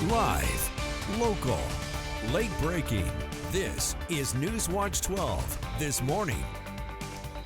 Live, local, late breaking. This is Newswatch 12 this morning.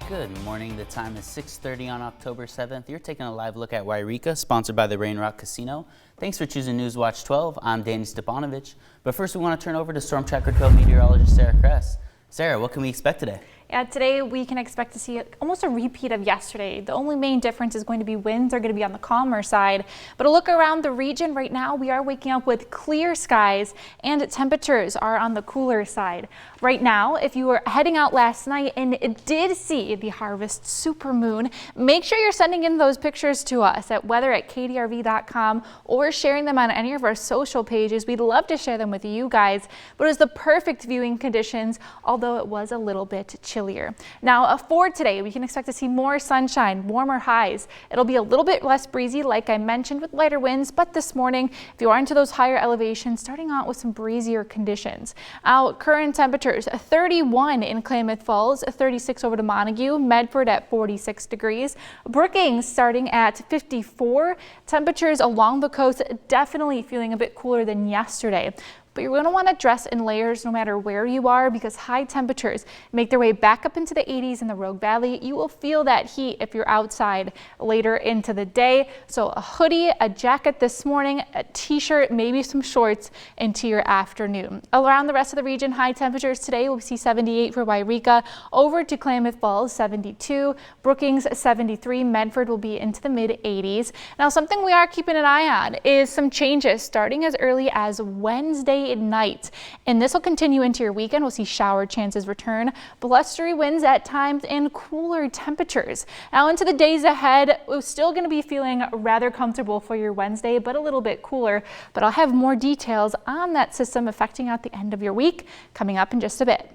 Good morning. The time is 6:30 on October 7th. You're taking a live look at Wairika, sponsored by the Rain Rock Casino. Thanks for choosing Newswatch 12. I'm Danny Stepanovich. But first, we want to turn over to Storm Tracker 12 meteorologist Sarah Kress. Sarah, what can we expect today? Yeah, today we can expect to see almost a repeat of yesterday. The only main difference is going to be winds are going to be on the calmer side. But a look around the region right now, we are waking up with clear skies and temperatures are on the cooler side. Right now, if you were heading out last night and did see the harvest supermoon, make sure you're sending in those pictures to us at weather@kdrv.com or sharing them on any of our social pages. We'd love to share them with you guys. But it was the perfect viewing conditions, although it was a little bit chillier. Now for today, we can expect to see more sunshine, warmer highs. It'll be a little bit less breezy, like I mentioned, with lighter winds, but this morning, if you are into those higher elevations, starting out with some breezier conditions. Current temperatures, 31 in Klamath Falls, 36 over to Montague, Medford at 46 degrees, Brookings starting at 54. Temperatures along the coast definitely feeling a bit cooler than yesterday. But you're going to want to dress in layers no matter where you are because high temperatures make their way back up into the 80s in the Rogue Valley. You will feel that heat if you're outside later into the day. So a hoodie, a jacket this morning, a t-shirt, maybe some shorts into your afternoon. Around the rest of the region, high temperatures today, we'll see 78 for Wairika, over to Klamath Falls, 72, Brookings, 73, Medford will be into the mid 80s. Now, something we are keeping an eye on is some changes starting as early as Wednesday night, and this will continue into your weekend. We'll see shower chances return, blustery winds at times, and cooler temperatures. Now into the days ahead, we're still going to be feeling rather comfortable for your Wednesday, but a little bit cooler. But I'll have more details on that system affecting out the end of your week coming up in just a bit.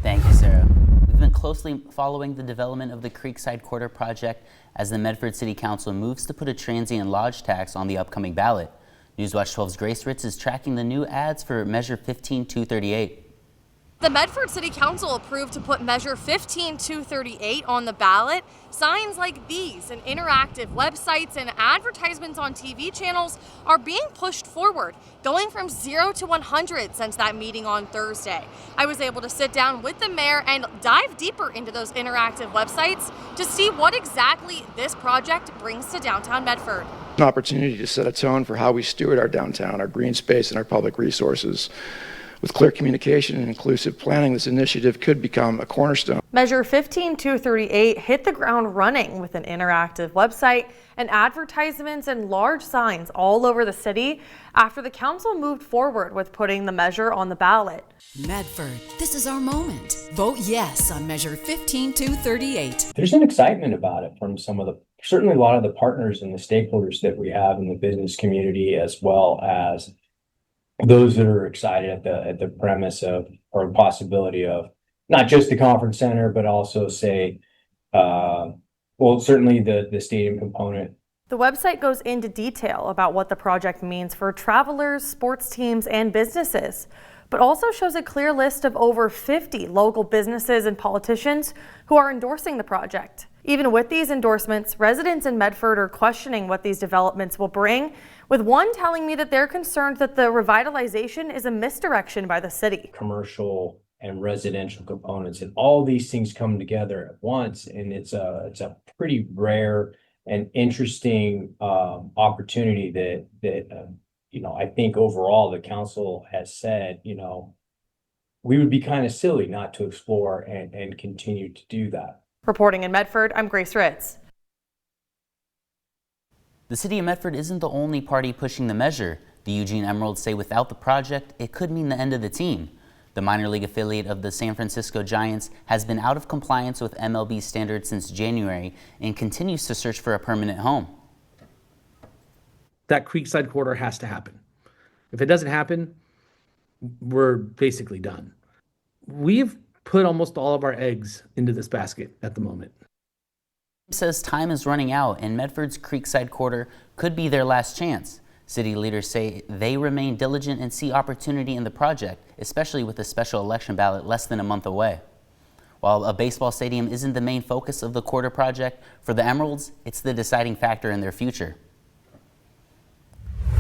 Thank you, Sarah. We've been closely following the development of the Creekside Quarter project as the Medford City Council moves to put a transient lodge tax on the upcoming ballot. Newswatch 12's Grace Ritz is tracking the new ads for Measure 15238. The Medford City Council approved to put Measure 15238 on the ballot. Signs like these and interactive websites and advertisements on TV channels are being pushed forward, going from 0 to 100 since that meeting on Thursday. I was able to sit down with the mayor and dive deeper into those interactive websites to see what exactly this project brings to downtown Medford. An opportunity to set a tone for how we steward our downtown, our green space, and our public resources. With clear communication and inclusive planning, this initiative could become a cornerstone. Measure 15238 hit the ground running with an interactive website and advertisements and large signs all over the city after the council moved forward with putting the measure on the ballot. Medford, this is our moment. Vote yes on Measure 15238. There's an excitement about it from certainly a lot of the partners and the stakeholders that we have in the business community, as well as those that are excited at the premise of, or possibility of, not just the conference center, but also say, certainly the stadium component. The website goes into detail about what the project means for travelers, sports teams, and businesses, but also shows a clear list of over 50 local businesses and politicians who are endorsing the project. Even with these endorsements, residents in Medford are questioning what these developments will bring, with one telling me that they're concerned that the revitalization is a misdirection by the city. Commercial and residential components and all these things come together at once, and it's a pretty rare and interesting opportunity that I think overall the council has said, we would be kind of silly not to explore and continue to do that. Reporting in Medford, I'm Grace Ritz. The city of Medford isn't the only party pushing the measure. The Eugene Emeralds say without the project, it could mean the end of the team. The minor league affiliate of the San Francisco Giants has been out of compliance with MLB standards since January and continues to search for a permanent home. That Creekside Quarter has to happen. If it doesn't happen, we're basically done. We've put almost all of our eggs into this basket at the moment. Says time is running out and Medford's Creekside Quarter could be their last chance. City leaders say they remain diligent and see opportunity in the project, especially with a special election ballot less than a month away. While a baseball stadium isn't the main focus of the quarter project, for the Emeralds, it's the deciding factor in their future.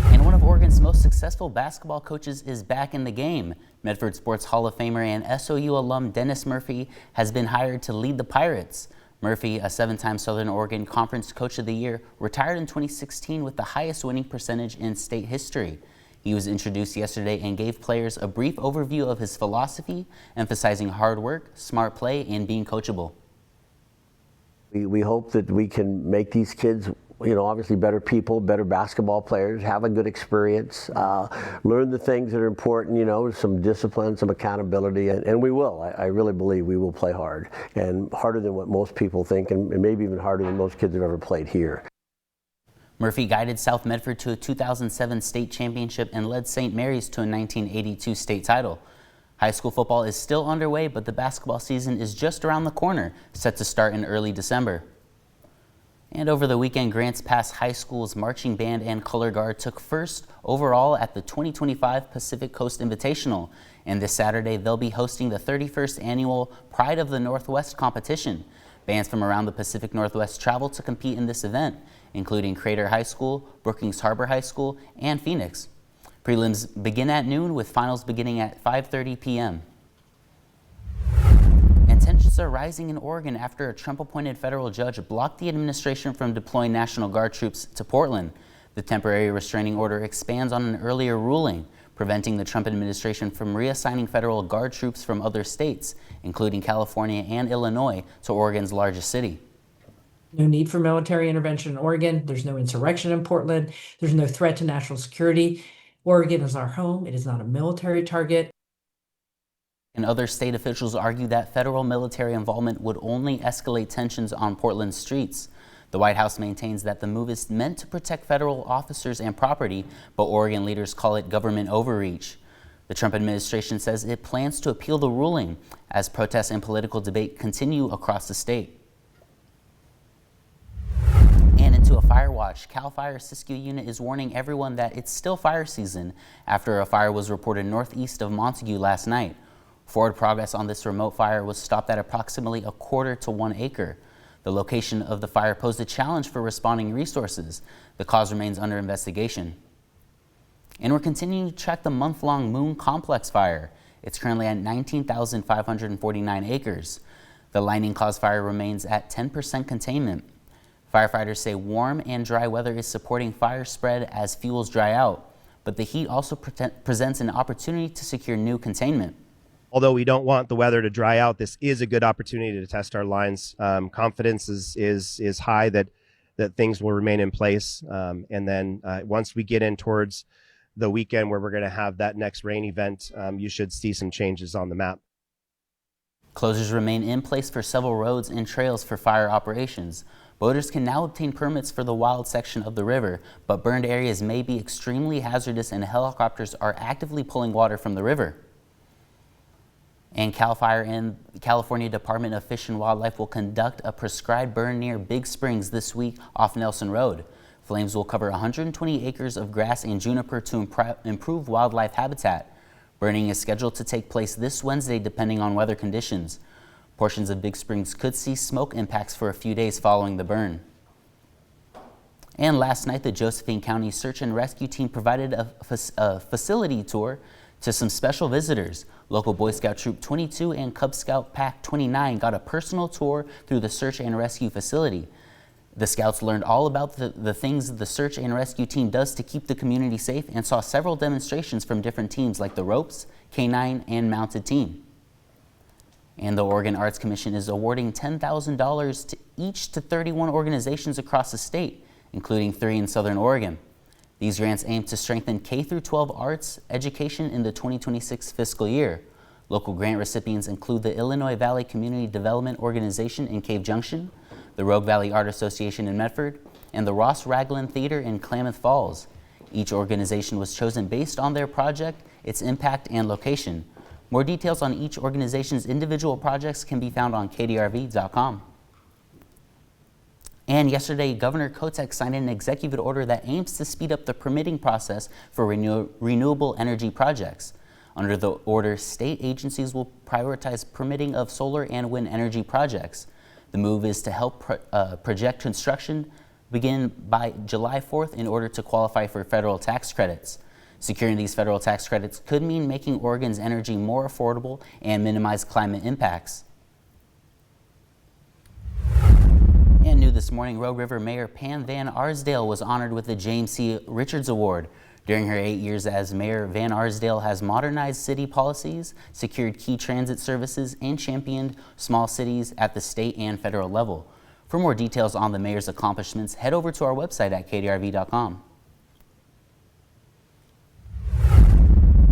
And one of Oregon's America's most successful basketball coaches is back in the game. Medford Sports Hall of Famer and SOU alum Dennis Murphy has been hired to lead the Pirates. Murphy, a 7-time Southern Oregon Conference Coach of the Year, retired in 2016 with the highest winning percentage in state history. He was introduced yesterday and gave players a brief overview of his philosophy, emphasizing hard work, smart play, and being coachable. We hope that we can make these kids, obviously better people, better basketball players, have a good experience, learn the things that are important, some discipline, some accountability, and we will. I really believe we will play hard, and harder than what most people think, and maybe even harder than most kids have ever played here. Murphy guided South Medford to a 2007 state championship and led St. Mary's to a 1982 state title. High school football is still underway, but the basketball season is just around the corner, set to start in early December. And over the weekend, Grants Pass High School's marching band and color guard took first overall at the 2025 Pacific Coast Invitational. And this Saturday, they'll be hosting the 31st annual Pride of the Northwest competition. Bands from around the Pacific Northwest travel to compete in this event, including Crater High School, Brookings Harbor High School, and Phoenix. Prelims begin at noon, with finals beginning at 5:30 p.m. And tensions are rising in Oregon after a Trump-appointed federal judge blocked the administration from deploying National Guard troops to Portland. The temporary restraining order expands on an earlier ruling, preventing the Trump administration from reassigning federal Guard troops from other states, including California and Illinois, to Oregon's largest city. No need for military intervention in Oregon. There's no insurrection in Portland. There's no threat to national security. Oregon is our home. It is not a military target. And other state officials argue that federal military involvement would only escalate tensions on Portland's streets. The White House maintains that the move is meant to protect federal officers and property, but Oregon leaders call it government overreach. The Trump administration says it plans to appeal the ruling as protests and political debate continue across the state. And into a fire watch, CAL FIRE Siskiyou unit is warning everyone that it's still fire season after a fire was reported northeast of Montague last night. Forward progress on this remote fire was stopped at approximately 1/4 to 1 acre. The location of the fire posed a challenge for responding resources. The cause remains under investigation. And we're continuing to track the month-long Moon Complex fire. It's currently at 19,549 acres. The lightning-caused fire remains at 10% containment. Firefighters say warm and dry weather is supporting fire spread as fuels dry out, but the heat also presents an opportunity to secure new containment. Although we don't want the weather to dry out, this is a good opportunity to test our lines. Confidence is high that things will remain in place. And then once we get in towards the weekend where we're going to have that next rain event, you should see some changes on the map. Closures remain in place for several roads and trails for fire operations. Boaters can now obtain permits for the wild section of the river, but burned areas may be extremely hazardous and helicopters are actively pulling water from the river. And CAL FIRE and California Department of Fish and Wildlife will conduct a prescribed burn near Big Springs this week off Nelson Road. Flames will cover 120 acres of grass and juniper to improve wildlife habitat. Burning is scheduled to take place this Wednesday depending on weather conditions. Portions of Big Springs could see smoke impacts for a few days following the burn. And last night, the Josephine County Search and Rescue Team provided a facility tour to some special visitors. Local Boy Scout Troop 22 and Cub Scout Pack 29 got a personal tour through the search and rescue facility. The scouts learned all about the things the search and rescue team does to keep the community safe and saw several demonstrations from different teams like the Ropes, K9, and Mounted Team. And the Oregon Arts Commission is awarding $10,000 to each to 31 organizations across the state, including 3 in Southern Oregon. These grants aim to strengthen K-12 arts education in the 2026 fiscal year. Local grant recipients include the Illinois Valley Community Development Organization in Cave Junction, the Rogue Valley Art Association in Medford, and the Ross Raglan Theater in Klamath Falls. Each organization was chosen based on their project, its impact, and location. More details on each organization's individual projects can be found on kdrv.com. And yesterday, Governor Kotek signed an executive order that aims to speed up the permitting process for renewable energy projects. Under the order, state agencies will prioritize permitting of solar and wind energy projects. The move is to help project construction begin by July 4th in order to qualify for federal tax credits. Securing these federal tax credits could mean making Oregon's energy more affordable and minimize climate impacts. And new this morning, Rogue River Mayor Pam Van Arsdale was honored with the James C. Richards Award. During her 8 years as mayor, Van Arsdale has modernized city policies, secured key transit services, and championed small cities at the state and federal level. For more details on the mayor's accomplishments, head over to our website at kdrv.com.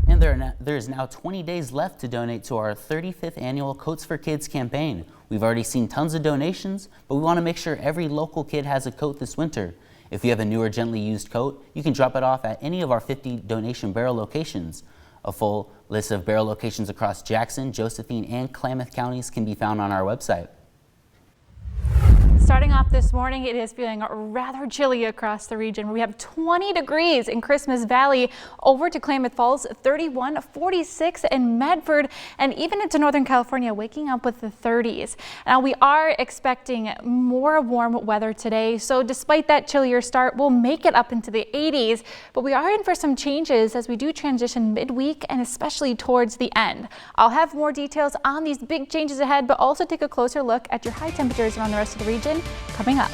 And there is now 20 days left to donate to our 35th annual Coats for Kids campaign. We've already seen tons of donations, but we want to make sure every local kid has a coat this winter. If you have a new or gently used coat, you can drop it off at any of our 50 donation barrel locations. A full list of barrel locations across Jackson, Josephine, and Klamath counties can be found on our website. Starting off this morning, it is feeling rather chilly across the region. We have 20 degrees in Christmas Valley, over to Klamath Falls, 31, 46 in Medford, and even into Northern California, waking up with the 30s. Now, we are expecting more warm weather today, so despite that chillier start, we'll make it up into the 80s, but we are in for some changes as we do transition midweek and especially towards the end. I'll have more details on these big changes ahead, but also take a closer look at your high temperatures around the rest of the region coming up.